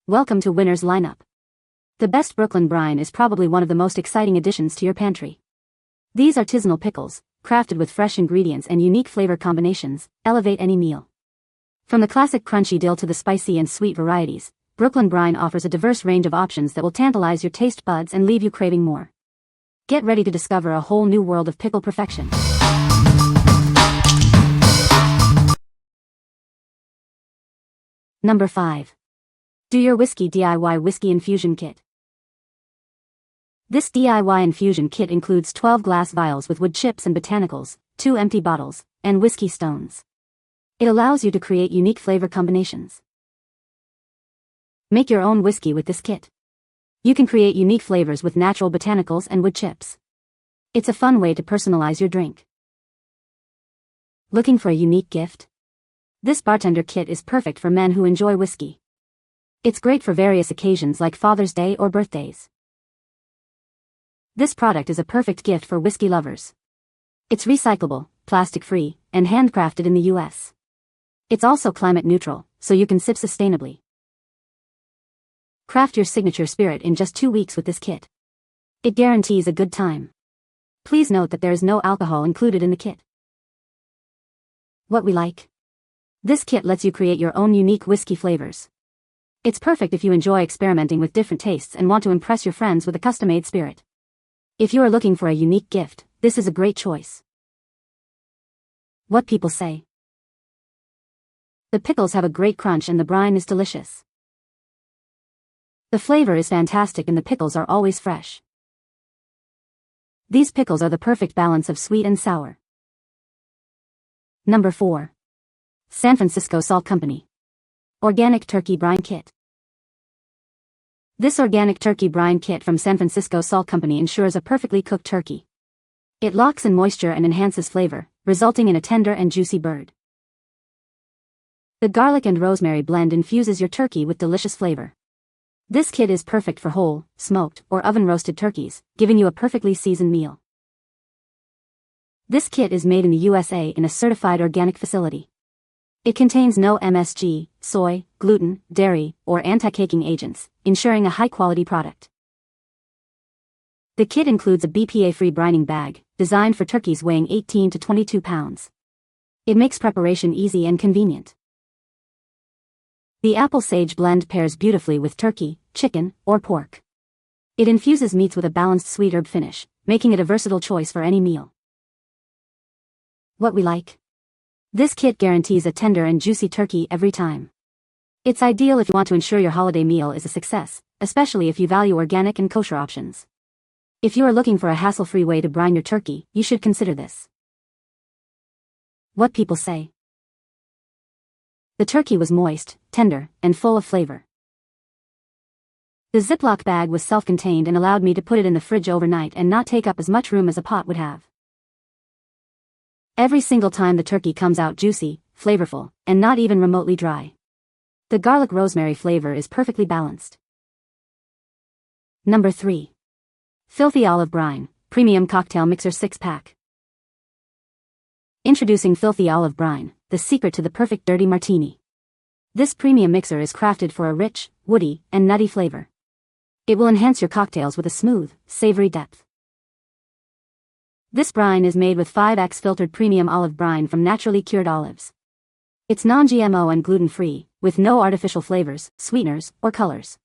Welcome to Winner's Lineup. The best Brooklyn Brine is probably one of the most exciting additions to your pantry. These artisanal pickles, crafted with fresh ingredients and unique flavor combinations, elevate any meal. From the classic crunchy dill to the spicy and sweet varieties, Brooklyn Brine offers a diverse range of options that will tantalize your taste buds and leave you craving more. Get ready to discover a whole new world of pickle perfection. Number 5. Do your Whisky DIY Whisky Infusion Kit. This DIY infusion kit includes 12 glass vials with wood chips and botanicals, 2 empty bottles, and whiskey stones. It allows you to create unique flavor combinations. Make your own whiskey with this kit. You can create unique flavors with natural botanicals and wood chips. It's a fun way to personalize your drink. Looking for a unique gift? This bartender kit is perfect for men who enjoy whiskey. It's great for various occasions like Father's Day or birthdays. This product is a perfect gift for whiskey lovers. It's recyclable, plastic-free, and handcrafted in the US. It's also climate neutral, so you can sip sustainably. Craft your signature spirit in just 2 weeks with this kit. It guarantees a good time. Please note that there is no alcohol included in the kit. What we like? This kit lets you create your own unique whiskey flavors. It's perfect if you enjoy experimenting with different tastes and want to impress your friends with a custom-made spirit. If you are looking for a unique gift, this is a great choice. What people say. The pickles have a great crunch and the brine is delicious. The flavor is fantastic and the pickles are always fresh. These pickles are the perfect balance of sweet and sour. Number 4. San Francisco Salt Company. Organic Turkey Brine Kit. This organic turkey brine kit from San Francisco Salt Company ensures a perfectly cooked turkey. It locks in moisture and enhances flavor, resulting in a tender and juicy bird. The garlic and rosemary blend infuses your turkey with delicious flavor. This kit is perfect for whole, smoked, or oven-roasted turkeys, giving you a perfectly seasoned meal. This kit is made in the USA in a certified organic facility. It contains no MSG, soy, gluten, dairy, or anti-caking agents, ensuring a high-quality product. The kit includes a BPA-free brining bag, designed for turkeys weighing 18 to 22 pounds. It makes preparation easy and convenient. The apple sage blend pairs beautifully with turkey, chicken, or pork. It infuses meats with a balanced sweet herb finish, making it a versatile choice for any meal. What we like? This kit guarantees a tender and juicy turkey every time. It's ideal if you want to ensure your holiday meal is a success, especially if you value organic and kosher options. If you are looking for a hassle-free way to brine your turkey, you should consider this. What people say. The turkey was moist, tender, and full of flavor. The Ziploc bag was self-contained and allowed me to put it in the fridge overnight and not take up as much room as a pot would have. Every single time the turkey comes out juicy, flavorful, and not even remotely dry. The garlic rosemary flavor is perfectly balanced. Number 3. Filthy Olive Brine, Premium Cocktail Mixer 6-pack. Introducing Filthy Olive Brine, the secret to the perfect dirty martini. This premium mixer is crafted for a rich, woody, and nutty flavor. It will enhance your cocktails with a smooth, savory depth. This brine is made with 5X filtered premium olive brine from naturally cured olives. It's non-GMO and gluten-free, with no artificial flavors, sweeteners, or colors.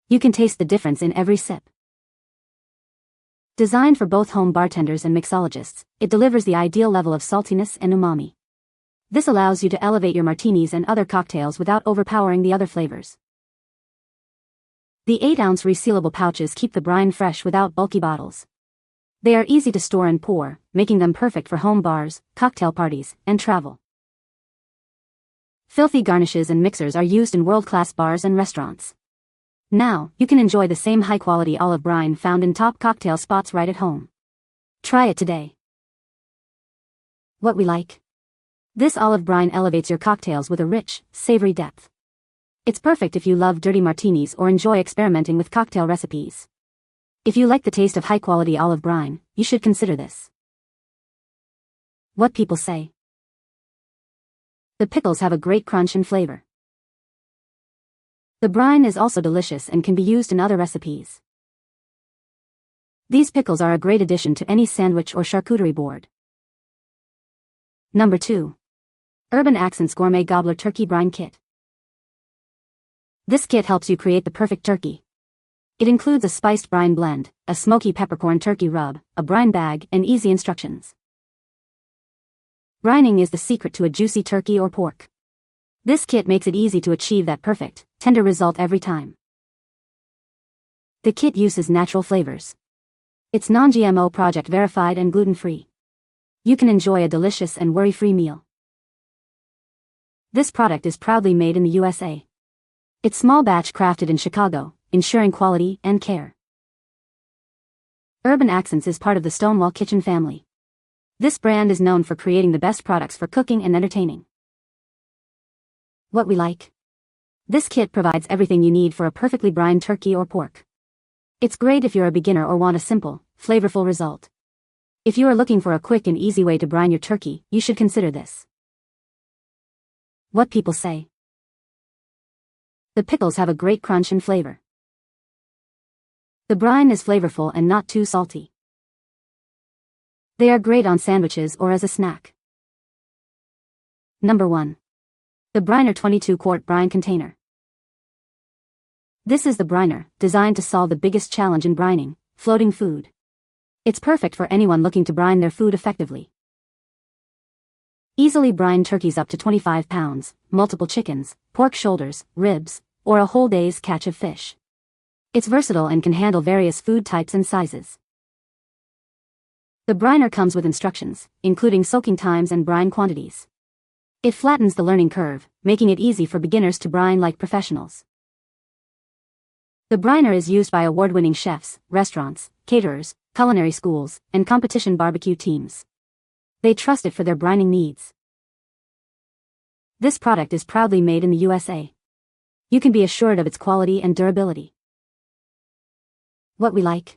You can taste the difference in every sip. Designed for both home bartenders and mixologists, it delivers the ideal level of saltiness and umami. This allows you to elevate your martinis and other cocktails without overpowering the other flavors. The 8-ounce resealable pouches keep the brine fresh without bulky bottles. They are easy to store and pour, making them perfect for home bars, cocktail parties, and travel. Filthy garnishes and mixers are used in world-class bars and restaurants. Now, you can enjoy the same high-quality olive brine found in top cocktail spots right at home. Try it today. What we like? This olive brine elevates your cocktails with a rich, savory depth. It's perfect if you love dirty martinis or enjoy experimenting with cocktail recipes. If you like the taste of high-quality olive brine, you should consider this. What people say. The pickles have a great crunch and flavor. The brine is also delicious and can be used in other recipes. These pickles are a great addition to any sandwich or charcuterie board. Number 2. Urban Accents Gourmet Gobbler Turkey Brine Kit. This kit helps you create the perfect turkey. It includes a spiced brine blend, a smoky peppercorn turkey rub, a brine bag, and easy instructions. Brining is the secret to a juicy turkey or pork. This kit makes it easy to achieve that perfect, tender result every time. The kit uses natural flavors. It's non-GMO project verified and gluten-free. You can enjoy a delicious and worry-free meal. This product is proudly made in the USA. It's small batch crafted in Chicago, ensuring quality and care. Urban Accents is part of the Stonewall Kitchen family. This brand is known for creating the best products for cooking and entertaining. What we like. This kit provides everything you need for a perfectly brined turkey or pork. It's great if you're a beginner or want a simple, flavorful result. If you are looking for a quick and easy way to brine your turkey, you should consider this. What people say. The pickles have a great crunch and flavor. The brine is flavorful and not too salty. They are great on sandwiches or as a snack. Number 1. The Briner 22 Quart Brine Container. This is the Briner, designed to solve the biggest challenge in brining, floating food. It's perfect for anyone looking to brine their food effectively. Easily brine turkeys up to 25 pounds, multiple chickens, pork shoulders, ribs, or a whole day's catch of fish. It's versatile and can handle various food types and sizes. The briner comes with instructions, including soaking times and brine quantities. It flattens the learning curve, making it easy for beginners to brine like professionals. The briner is used by award-winning chefs, restaurants, caterers, culinary schools, and competition barbecue teams. They trust it for their brining needs. This product is proudly made in the USA. You can be assured of its quality and durability. What we like.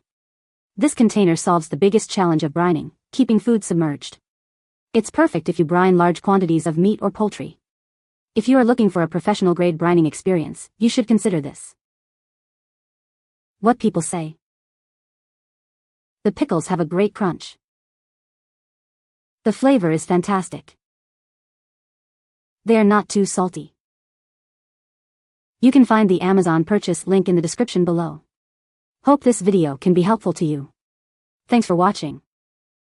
This container solves the biggest challenge of brining, keeping food submerged. It's perfect if you brine large quantities of meat or poultry. If you are looking for a professional-grade brining experience, you should consider this. What people say. The pickles have a great crunch. The flavor is fantastic. They are not too salty. You can find the Amazon purchase link in the description below. Hope this video can be helpful to you. Thanks for watching.